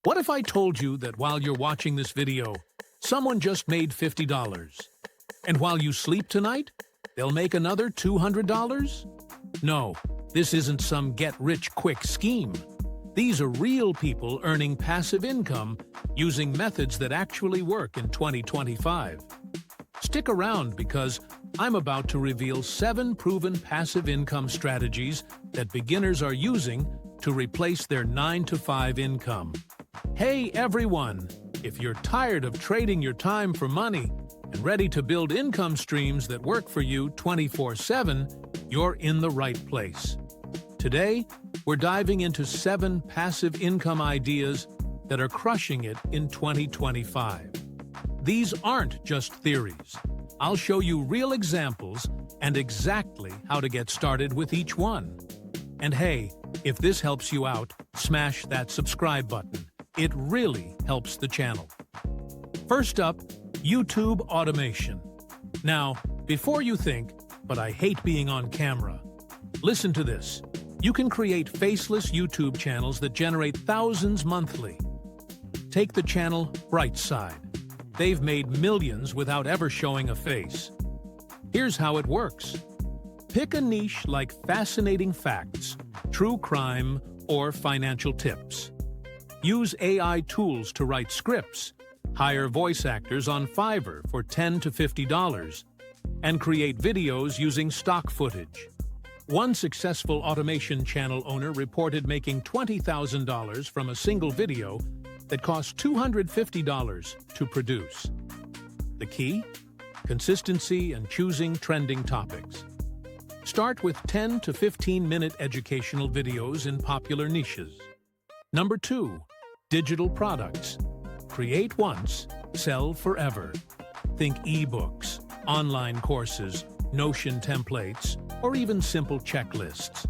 What if I told you that while you're watching this video, someone just made $50? And while you sleep tonight, they'll make another $200? No, this isn't some get-rich-quick scheme. These are real people earning passive income using methods that actually work in 2025. Stick around because I'm about to reveal 7 proven passive income strategies that beginners are using to replace their 9-to-5 income. Hey everyone! If you're tired of trading your time for money and ready to build income streams that work for you 24/7, you're in the right place. Today, we're diving into 7 passive income ideas that are crushing it in 2025. These aren't just theories. I'll show you real examples and exactly how to get started with each one. And hey, if this helps you out, smash that subscribe button. It really helps the channel. First up, YouTube automation. Now, before you think, but I hate being on camera, listen to this. You can create faceless YouTube channels that generate thousands monthly. Take the channel Brightside. They've made millions without ever showing a face. Here's how it works. Pick a niche like fascinating facts, true crime, or financial tips. Use AI tools to write scripts, hire voice actors on Fiverr for $10 to $50, and create videos using stock footage. One successful automation channel owner reported making $20,000 from a single video that cost $250 to produce. The key? Consistency and choosing trending topics. Start with 10 to 15-minute educational videos in popular niches. Number 2. Digital products. Create once, sell forever. Think ebooks, online courses, Notion templates, or even simple checklists.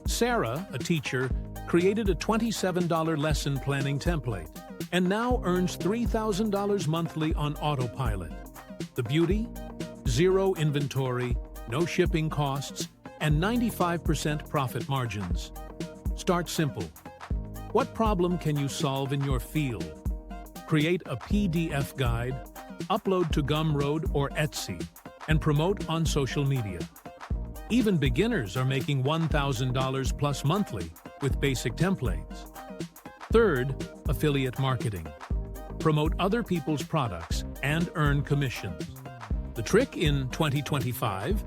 Sarah, a teacher, created a $27 lesson planning template and now earns $3,000 monthly on autopilot. The beauty? Zero inventory, no shipping costs, and 95% profit margins. Start simple. What problem can you solve in your field? Create a PDF guide, upload to Gumroad or Etsy, and promote on social media. Even beginners are making $1,000 plus monthly with basic templates. Third, affiliate marketing. Promote other people's products and earn commissions. The trick in 2025?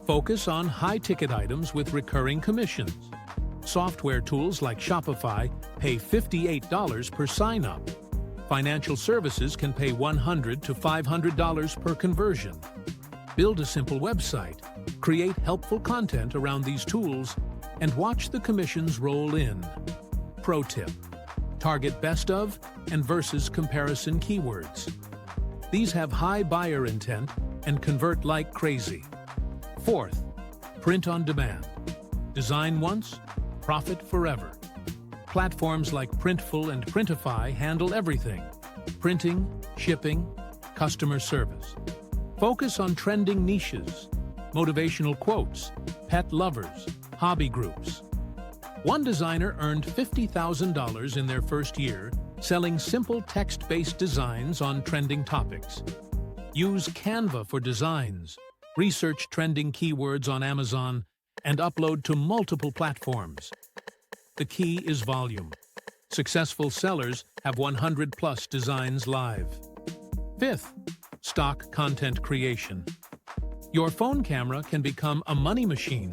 Focus on high-ticket items with recurring commissions. Software tools like Shopify pay $58 per sign-up. Financial services can pay $100 to $500 per conversion. Build a simple website, create helpful content around these tools, and watch the commissions roll in. Pro tip: target best of and versus comparison keywords. These have high buyer intent and convert like crazy. Fourth, print on demand. Design once, profit forever. Platforms like Printful and Printify handle everything: printing, shipping, customer service. Focus on trending niches, motivational quotes, pet lovers, hobby groups. One designer earned $50,000 in their first year selling simple text-based designs on trending topics. Use Canva for designs, research trending keywords on Amazon, and upload to multiple platforms. The key is volume. Successful sellers have 100+ designs live. Fifth, stock content creation. Your phone camera can become a money machine.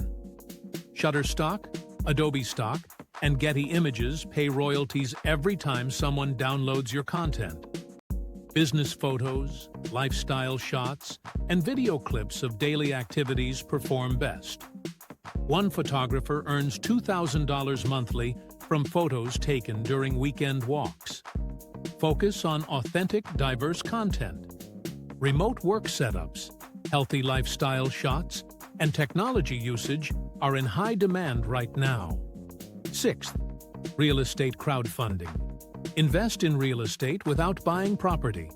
Shutterstock, Adobe Stock, and Getty Images pay royalties every time someone downloads your content. Business photos, lifestyle shots, and video clips of daily activities perform best. One photographer earns $2,000 monthly from photos taken during weekend walks. Focus on authentic, diverse content. Remote work setups, healthy lifestyle shots, and technology usage are in high demand right now. Sixth, real estate crowdfunding. Invest in real estate without buying property.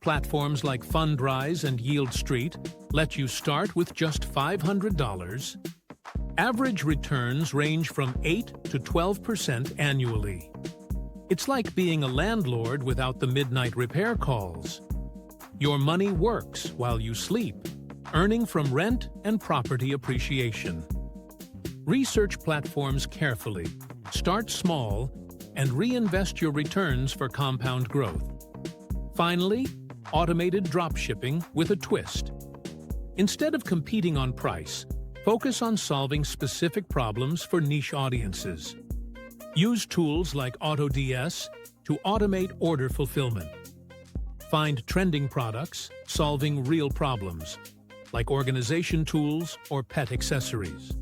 Platforms like Fundrise and Yield Street let you start with just $500. Average returns range from 8 to 12% annually. It's like being a landlord without the midnight repair calls. Your money works while you sleep, earning from rent and property appreciation. Research platforms carefully, start small, and reinvest your returns for compound growth. Finally, automated dropshipping with a twist. Instead of competing on price, focus on solving specific problems for niche audiences. Use tools like AutoDS to automate order fulfillment. Find trending products solving real problems, like organization tools or pet accessories.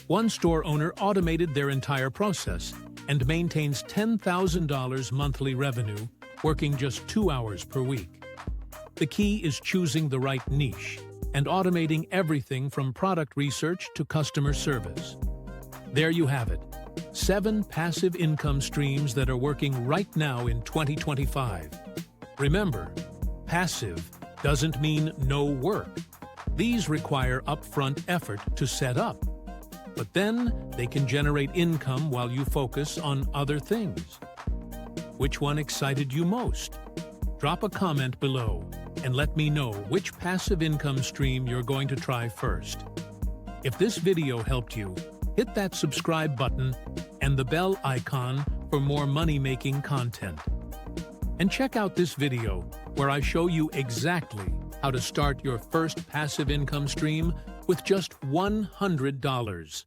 One store owner automated their entire process and maintains $10,000 monthly revenue, working just 2 hours per week. The key is choosing the right niche and automating everything from product research to customer service. There you have it, 7 passive income streams that are working right now in 2025. Remember, passive doesn't mean no work. These require upfront effort to set up, but then they can generate income while you focus on other things. Which one excited you most? Drop a comment below and let me know which passive income stream you're going to try first. If this video helped you, hit that subscribe button and the bell icon for more money-making content. And check out this video where I show you exactly how to start your first passive income stream with just $100.